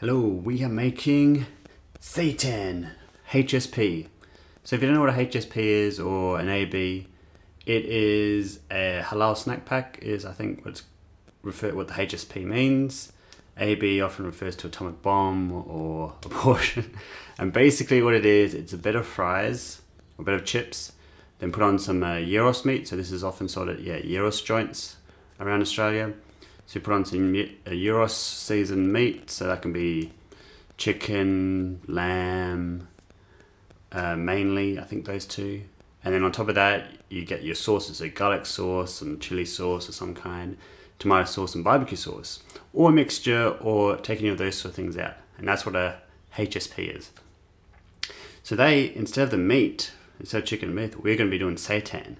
Hello, we are making Seitan HSP. So if you don't know what a HSP is or an AB, it is a halal snack pack is I think what the HSP means. AB often refers to atomic bomb or abortion. And basically what it is, it's a bit of fries, a bit of chips, then put on some gyros meat. So this is often sold at gyros joints around Australia. So you put on some gyros seasoned meat, so that can be chicken, lamb, mainly, I think those two. And then on top of that, you get your sauces, so garlic sauce and chili sauce of some kind, tomato sauce and barbecue sauce, or a mixture, or take any of those sort of things out. And that's what a HSP is. So instead of the meat, instead of chicken and meat, we're going to be doing seitan.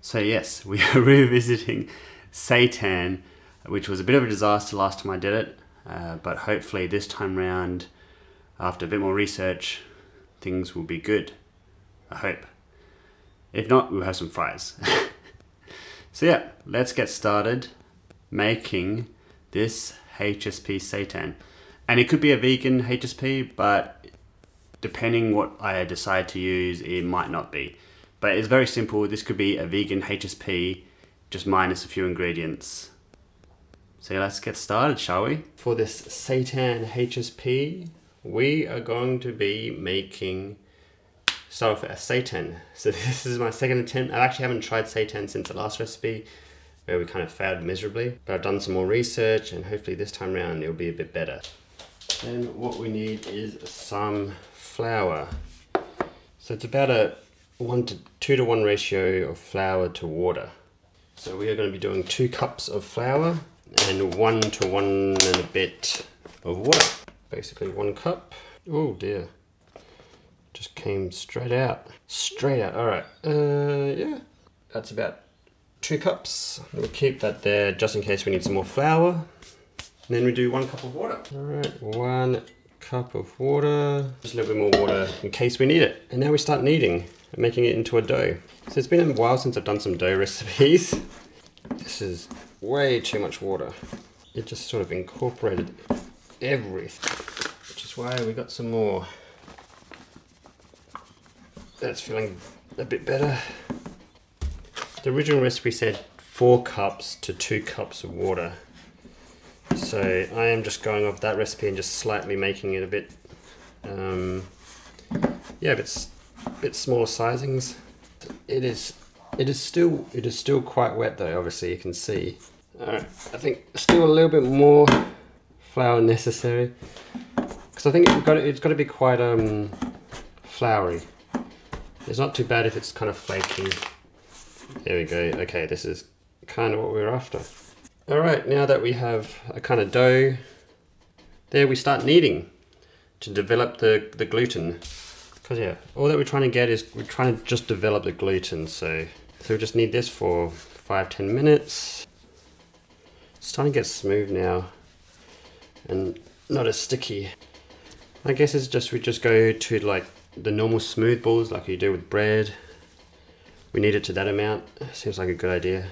So yes, we are revisiting seitan, which was a bit of a disaster last time I did it, but hopefully this time round, after a bit more research, things will be good, I hope. If not, we'll have some fries. So yeah, let's get started making this HSP seitan. And it could be a vegan HSP, but depending what I decide to use, it might not be. But it's very simple. This could be a vegan HSP, just minus a few ingredients. So let's get started, shall we? For this Seitan HSP, we are going to be start off with a seitan. So this is my second attempt. I actually haven't tried seitan since the last recipe, where we kind of failed miserably. But I've done some more research, and hopefully this time around it'll be a bit better. Then what we need is some flour. So it's about a 2 to 1 ratio of flour to water. So we are going to be doing 2 cups of flour and 1 to 1 and a bit of water. Basically 1 cup. Oh dear. Just came straight out. Alright. Yeah. That's about 2 cups. We'll keep that there just in case we need some more flour. And then we do 1 cup of water. Alright, 1 cup of water. Just a little bit more water in case we need it. And now we start kneading and making it into a dough. So it's been a while since I've done some dough recipes. This is way too much water. It just sort of incorporated everything, which is why we got some more. That's feeling a bit better. The original recipe said 4 cups to 2 cups of water. So I am just going off that recipe and just slightly making it a bit, a bit smaller sizings. It is still quite wet though, obviously you can see. Alright, I think still a little bit more flour necessary, because I think it's got to be quite floury. It's not too bad if it's kind of flaky. There we go. Okay, this is kind of what we're after. Alright, now that we have a kind of dough, there we start kneading to develop the gluten. Because yeah, all that we're trying to get is we're trying to just develop the gluten. So we just need this for 5-10 minutes. It's starting to get smooth now and not as sticky. I guess it's just we just go to like the normal smooth balls like you do with bread. We need it to that amount. Seems like a good idea.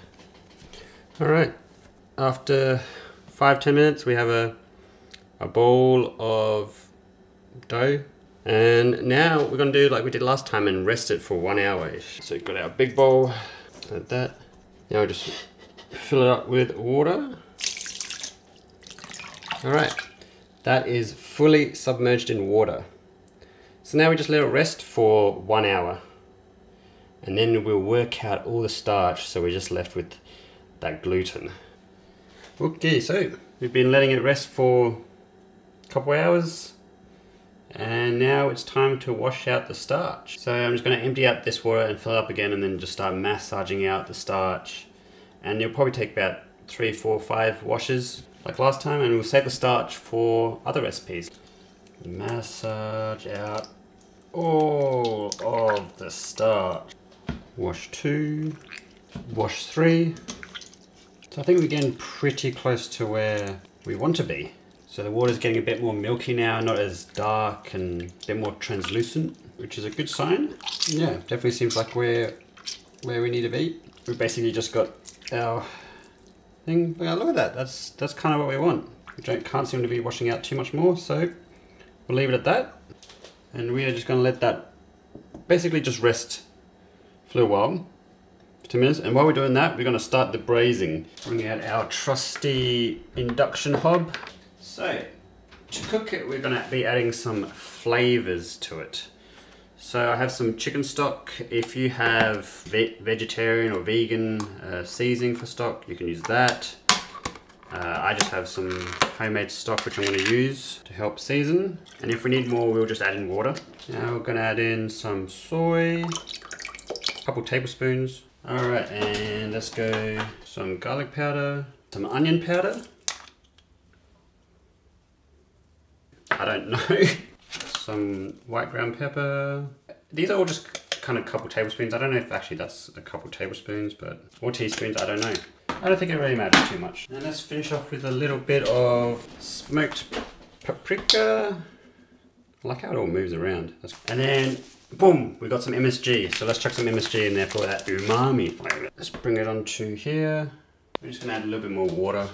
Alright, after 5-10 minutes we have a bowl of dough. And now we're going to do like we did last time and rest it for 1 hour. So we've got our big bowl like that. Now we just fill it up with water. Alright, that is fully submerged in water. So now we just let it rest for 1 hour. And then we'll work out all the starch, so we're just left with that gluten. Okay, so we've been letting it rest for a couple hours. And now it's time to wash out the starch. So I'm just going to empty out this water and fill it up again, and then just start massaging out the starch. And it'll probably take about 3, 4, 5 washes like last time, and we'll save the starch for other recipes. Massage out all of the starch. Wash 2, wash 3. So I think we're getting pretty close to where we want to be. So the water's getting a bit more milky now, not as dark and a bit more translucent, which is a good sign. Yeah, definitely seems like we're where we need to be. We basically just got our thing. Yeah, look at that. That's kind of what we want. can't seem to be washing out too much more, so we'll leave it at that. And we are just going to let that basically just rest for a while, 2 minutes. And while we're doing that, we're going to start the braising. Bring out our trusty induction hob. So to cook it, we're going to be adding some flavors to it. So I have some chicken stock. If you have vegetarian or vegan seasoning for stock, you can use that. I just have some homemade stock which I'm going to use to help season. And if we need more, we'll just add in water. Now we're going to add in some soy, a couple tablespoons. Alright, and let's go some garlic powder, some onion powder. I don't know. Some white ground pepper. These are all just kind of a couple tablespoons. I don't know if actually that's a couple tablespoons, but or teaspoons, I don't know. I don't think it really matters too much. And let's finish off with a little bit of smoked paprika. I like how it all moves around. And then, boom, we got some MSG. So let's chuck some MSG in there for that umami flavor. Let's bring it onto here. We're just gonna add a little bit more water.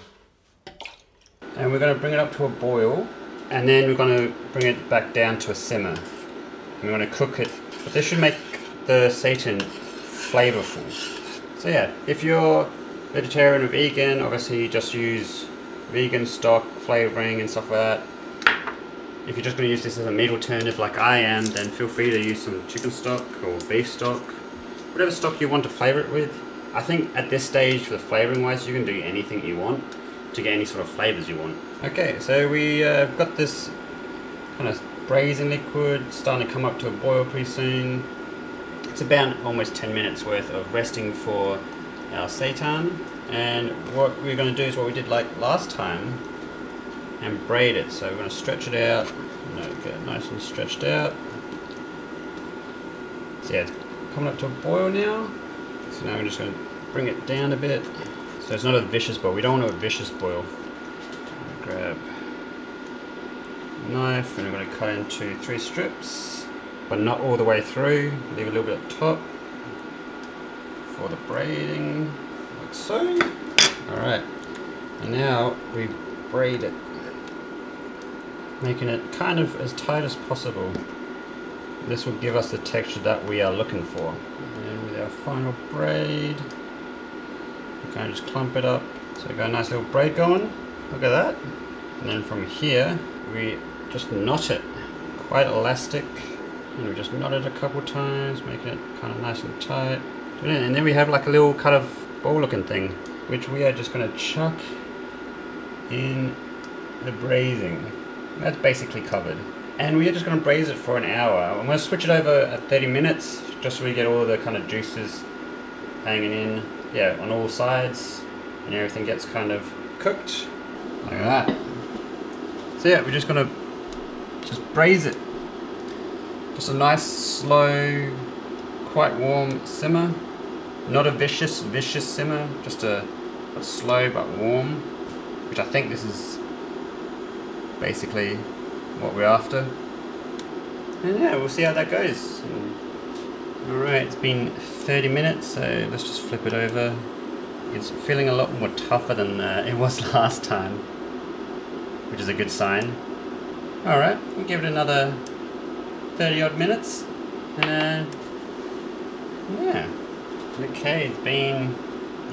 And we're gonna bring it up to a boil. And then we're gonna bring it back down to a simmer. And we're gonna cook it. But this should make the seitan flavorful. So yeah, if you're vegetarian or vegan, obviously just use vegan stock flavoring and stuff like that. If you're just going to use this as a meat alternative like I am, then feel free to use some chicken stock or beef stock, whatever stock you want to flavor it with. I think at this stage, for the flavoring wise, you can do anything you want to get any sort of flavors you want. Okay, so we got this kind of braising liquid starting to come up to a boil pretty soon. It's about almost 10 minutes worth of resting for our seitan, and what we're going to do is what we did like last time and braid it. So we're going to stretch it out, get it nice and stretched out. So yeah, it's coming up to a boil now. So now we're just going to bring it down a bit. So it's not a vicious boil. We don't want a vicious boil. Grab a knife and we're going to cut into 3 strips, but not all the way through. Leave a little bit at the top for the braiding, like so. Alright, and now we braid it, making it kind of as tight as possible. This will give us the texture that we are looking for. And with our final braid, we kind of just clump it up. So we got a nice little braid going, look at that. And then from here, we just knot it, quite elastic. And we just knot it a couple times, making it kind of nice and tight. And then we have like a little kind of ball looking thing, which we are just going to chuck in the braising. That's basically covered. And we are just going to braise it for an hour. I'm going to switch it over at 30 minutes, just so we get all the kind of juices hanging in, yeah, on all sides, and everything gets kind of cooked, like that. So yeah, we're just going to just braise it. Just a nice, slow, quite warm simmer. Not a vicious simmer, just a slow but warm, which I think this is basically what we're after. And yeah, we'll see how that goes. Alright, it's been 30 minutes, so let's just flip it over. It's feeling a lot more tougher than it was last time, which is a good sign. Alright, we'll give it another 30 odd minutes, and yeah. Okay, it's been,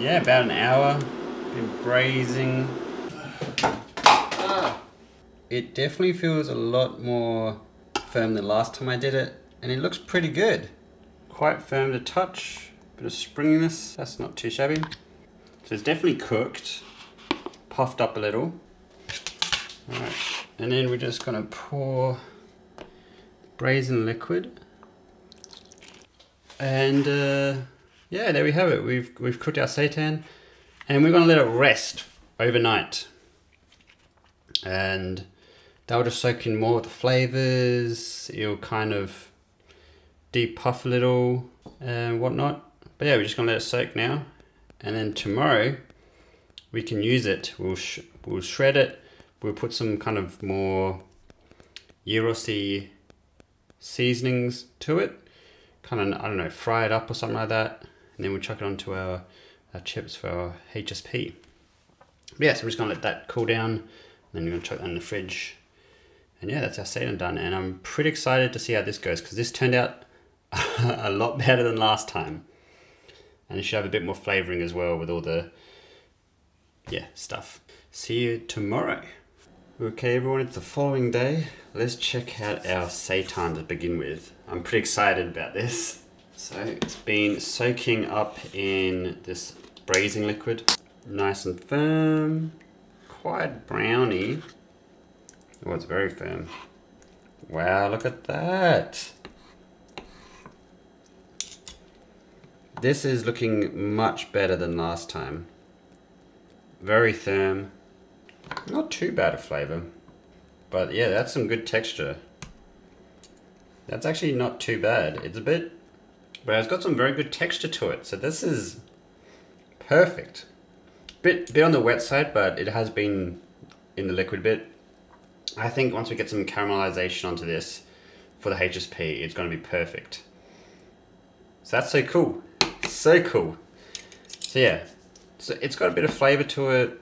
yeah, about an hour. Been braising. It definitely feels a lot more firm than last time I did it, and it looks pretty good. Quite firm to touch, bit of springiness, that's not too shabby. So it's definitely cooked, puffed up a little. Alright, and then we're just gonna pour braising liquid. And yeah, there we have it. We've cooked our seitan, and we're gonna let it rest overnight. And that'll just soak in more of the flavors. It'll kind of depuff a little and whatnot. But yeah, we're just gonna let it soak now, and then tomorrow we can use it. We'll shred it. We'll put some kind of more gyrosi seasonings to it. Kind of, I don't know, fry it up or something like that, and then we'll chuck it onto our chips for our H.S.P. But yeah, so we're just gonna let that cool down Then you're gonna chuck that in the fridge. And yeah, that's our Seitan done. And I'm pretty excited to see how this goes, because this turned out a lot better than last time. And it should have a bit more flavoring as well with all the, yeah, stuff. See you tomorrow. Okay everyone, it's the following day. Let's check out our Seitan to begin with. I'm pretty excited about this. So it's been soaking up in this braising liquid. Nice and firm, quite browny. Oh, it's very firm. Wow, look at that. This is looking much better than last time. Very firm. Not too bad a flavor. But yeah, that's some good texture. That's actually not too bad. It's a bit, but it's got some very good texture to it. So this is perfect. Bit on the wet side, but it has been in the liquid bit. I think once we get some caramelization onto this for the HSP, it's going to be perfect. So that's so cool. So cool. So yeah, so it's got a bit of flavor to it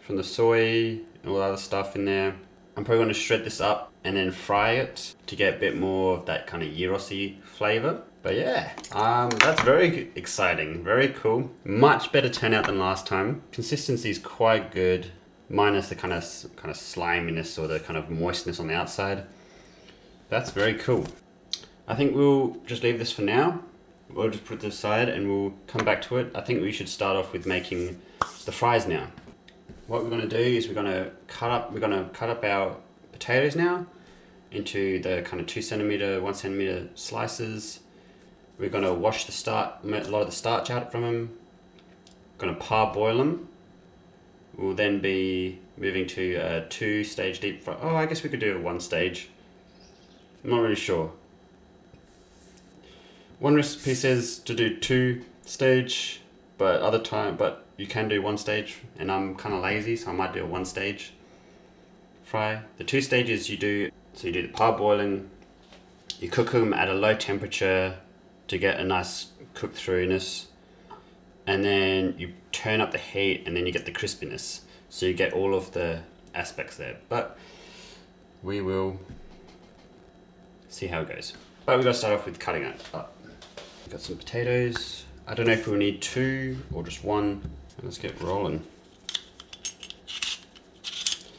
from the soy and all the other stuff in there. I'm probably going to shred this up and then fry it to get a bit more of that kind of gyros-y flavor. But yeah, that's very exciting, very cool. Much better turnout than last time. Consistency is quite good, minus the kind of sliminess or the kind of moistness on the outside. That's very cool. I think we'll just leave this for now. We'll just put this aside and we'll come back to it. I think we should start off with making the fries now. What we're going to do is we're going to cut up our potatoes now into the kind of 2 centimeter, 1 centimeter slices. We're going to wash a lot of the starch out from them. Going to parboil them. We'll then be moving to a 2-stage deep fry. Oh, I guess we could do a 1 stage. I'm not really sure. One recipe says to do 2 stage, but you can do 1 stage, and I'm kind of lazy, so I might do a 1 stage fry. The 2 stages you do the parboiling, you cook them at a low temperature to get a nice cook throughness, and then you turn up the heat and then you get the crispiness. So you get all of the aspects there, but we will see how it goes. But we've got to start off with cutting it up. Got some potatoes. I don't know if we'll need 2 or just 1. Let's get rolling.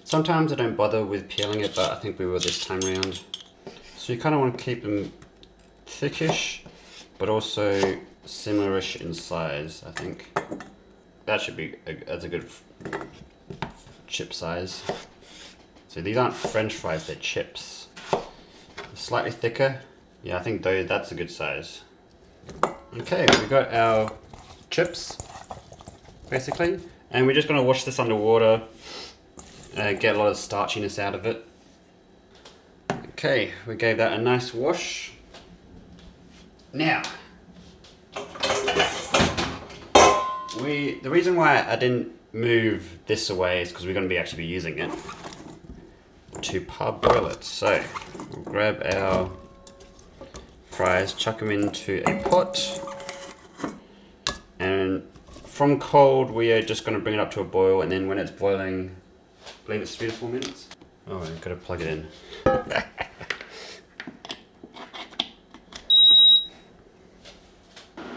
Sometimes I don't bother with peeling it, but I think we will this time around. So you kind of want to keep them thickish, but also similar-ish in size, I think. That should be, that's a good chip size. So these aren't French fries, they're chips. Slightly thicker. Yeah, I think that's a good size. Okay, we've got our chips, basically. And we're just gonna wash this underwater, get a lot of starchiness out of it. Okay, we gave that a nice wash. Now, the reason why I didn't move this away is because we're going to actually be using it to parboil it. So we'll grab our fries, chuck them into a pot, and from cold we are just going to bring it up to a boil, and then when it's boiling, I believe it's 3 to 4 minutes. Oh, I've got to plug it in.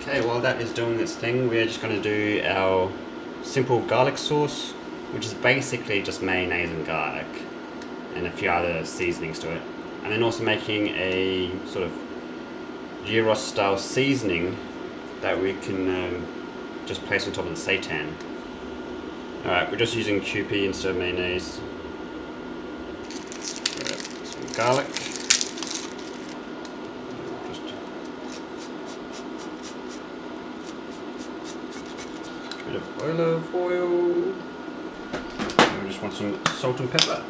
Okay, while that is doing its thing, we're just going to do our simple garlic sauce, which is basically just mayonnaise and garlic and a few other seasonings to it. And then also making a sort of gyros style seasoning that we can just place on top of the seitan. Alright, we're just using Kewpie instead of mayonnaise. Some garlic. Bit of olive oil. And we just want some salt and pepper.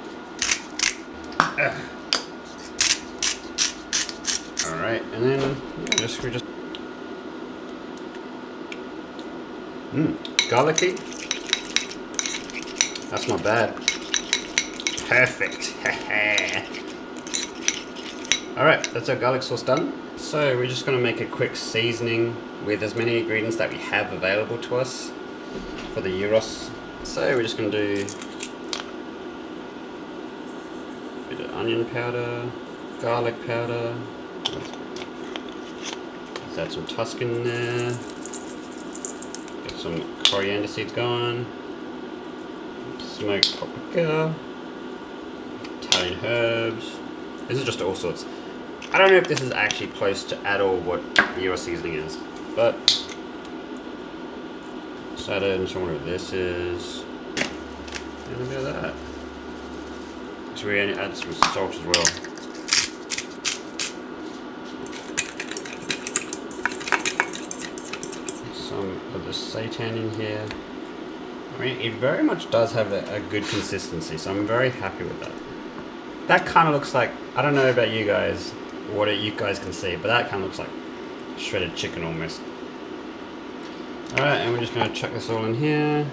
Alright, and then we just garlicky. That's not bad. Perfect. Alright, that's our garlic sauce done. So we're just going to make a quick seasoning with as many ingredients that we have available to us for the gyros. So we're just going to do onion powder, garlic powder. Let's add some Tuscan in there. Get some coriander seeds going. Smoked paprika. Italian herbs. This is just all sorts. I don't know if this is actually close to at all what Gyros seasoning is, but decided and so what this is. And a bit of that. So we're going to add some salt as well. Some of the seitan in here. I mean, it very much does have a good consistency, so I'm very happy with that. That kind of looks like, I don't know about you guys, what you guys can see, but that kind of looks like shredded chicken almost. Alright, and we're just going to chuck this all in here.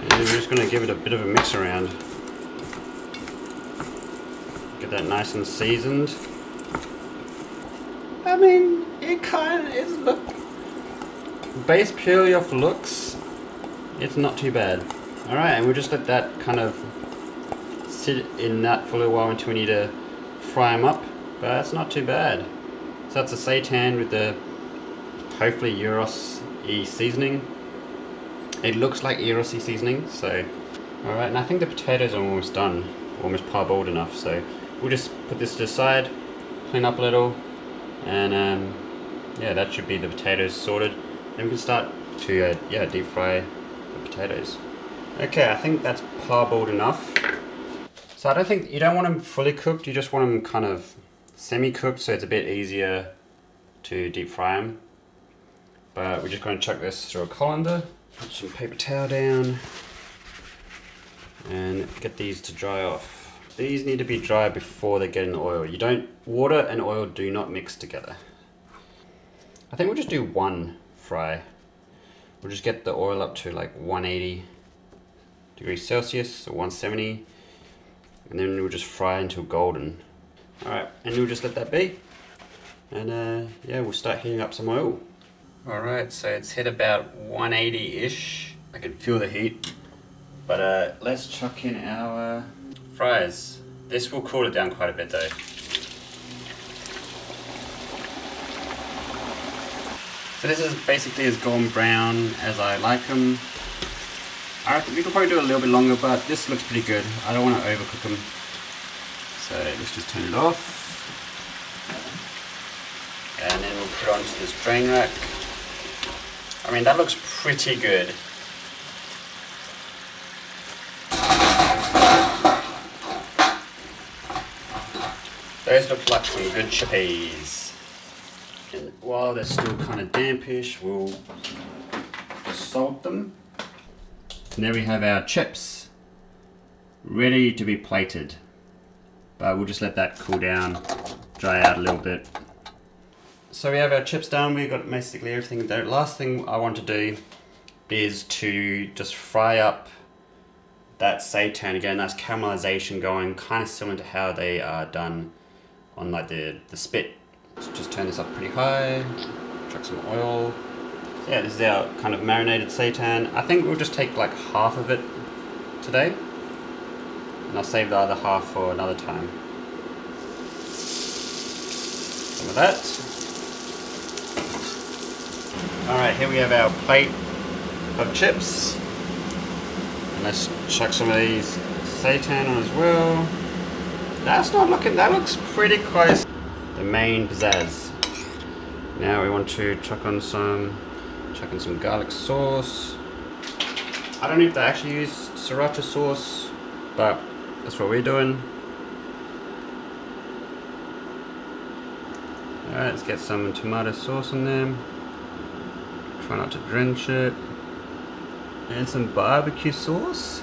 And we're just going to give it a bit of a mix around. Get that nice and seasoned. I mean, it kind of is, look, based purely off looks, it's not too bad. Alright, and we'll just let that kind of sit in that for a little while until we need to fry them up, but that's not too bad. So that's a seitan with the hopefully gyros-y seasoning. It looks like gyros-y seasoning, so alright, and I think the potatoes are almost done, almost parboiled enough, so we'll just put this to the side, clean up a little, and yeah, that should be the potatoes sorted. Then we can start to yeah, deep fry the potatoes. Okay, I think that's parboiled enough. So I don't think, you don't want them fully cooked, you just want them kind of semi-cooked so it's a bit easier to deep fry them. But we're just going to chuck this through a colander, put some paper towel down, and get these to dry off. These need to be dry before they get in the oil. You don't, water and oil do not mix together. I think we'll just do one fry. We'll just get the oil up to like 180 degrees Celsius or 170, and then we'll just fry until golden. Alright, and we'll just let that be, and yeah, we'll start heating up some oil. Alright, so it's hit about 180-ish. I can feel the heat, but let's chuck in our fries. This will cool it down quite a bit though. So this is basically as golden brown as I like them. I reckon we could probably do a little bit longer, but this looks pretty good. I don't want to overcook them. So let's just turn it off. And then we'll put it onto this drain rack. I mean, that looks pretty good. Those look like some good chippies. And while they're still kind of dampish, we'll salt them. And there we have our chips, ready to be plated. But we'll just let that cool down, dry out a little bit. So we have our chips done, we've got basically everything there. Last thing I want to do is to just fry up that seitan, again, nice caramelization going, kind of similar to how they are done on like the spit. So just turn this up pretty high, chuck some oil. Yeah, this is our kind of marinated seitan. I think we'll just take like half of it today, and I'll save the other half for another time. Some of that. Alright, here we have our plate of chips. And let's chuck some of these seitan on as well. That's not looking, that looks pretty close. The main pizzazz. Now we want to chuck in some garlic sauce. I don't know if they actually use sriracha sauce, but that's what we're doing. Alright, let's get some tomato sauce in there. Try not to drench it. And some barbecue sauce.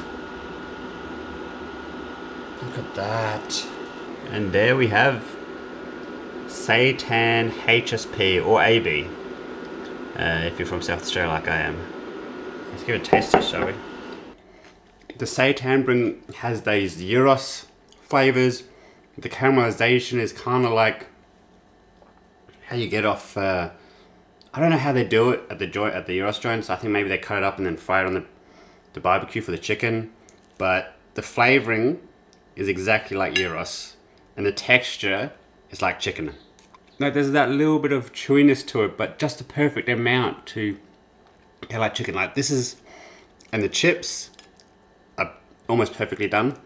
Look at that. And there we have Seitan HSP or AB. If you're from South Australia like I am. Let's give it a taste test, shall we? The seitan has these gyros flavors. The caramelization is kind of like how you get off. I don't know how they do it at the gyros joints. I think maybe they cut it up and then fry it on the barbecue for the chicken. but the flavoring is exactly like gyros, and the texture is like chicken. Like there's that little bit of chewiness to it, but just the perfect amount to get like chicken. Like this is, and the chips are almost perfectly done.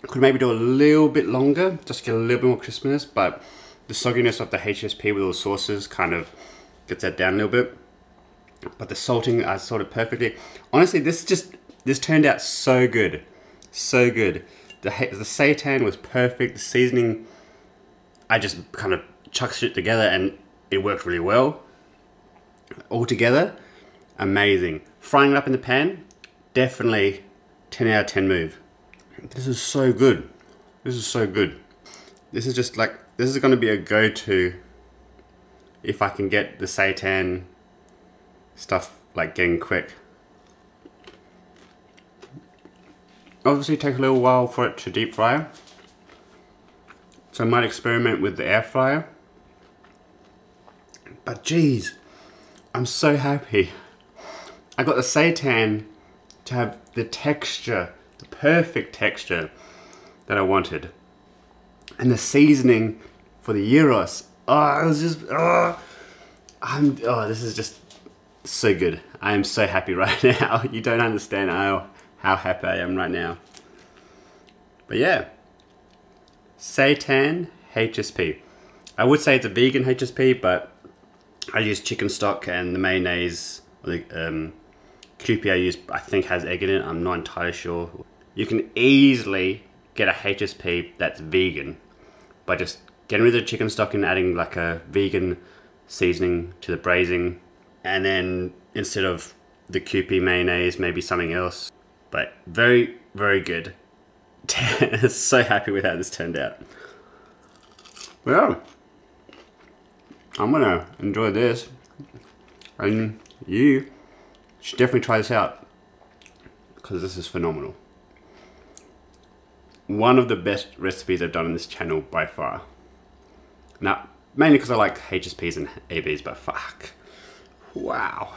Could maybe do a little bit longer, just to get a little bit more crispness, but the sogginess of the H.S.P with all the sauces kind of gets that down a little bit. But the salting are sort of perfectly. Honestly, this turned out so good, so good. The seitan was perfect. The seasoning, I just kind of chucked it together and it worked really well. All together, amazing. Frying it up in the pan, definitely 10 out of 10 move. This is so good. This is so good. This is just like, this is going to be a go-to if I can get the seitan stuff like getting quick. Obviously take a little while for it to deep fry, so I might experiment with the air fryer. But geez, I'm so happy. I got the seitan to have the texture, the perfect texture that I wanted. And the seasoning for the gyros, oh, it was just, this is just so good. I am so happy right now. You don't understand how happy I am right now. But yeah, Seitan HSP. I would say it's a vegan HSP, but I use chicken stock, and the mayonnaise, the Kewpie I use, I think has egg in it. I'm not entirely sure. You can easily get a HSP that's vegan by just getting rid of the chicken stock and adding like a vegan seasoning to the braising, and then instead of the Kewpie mayonnaise, maybe something else. But very, very good. So happy with how this turned out. Well, I'm gonna enjoy this, and you should definitely try this out because this is phenomenal. One of the best recipes I've done on this channel by far. Now, mainly because I like HSPs and ABs, but fuck, wow.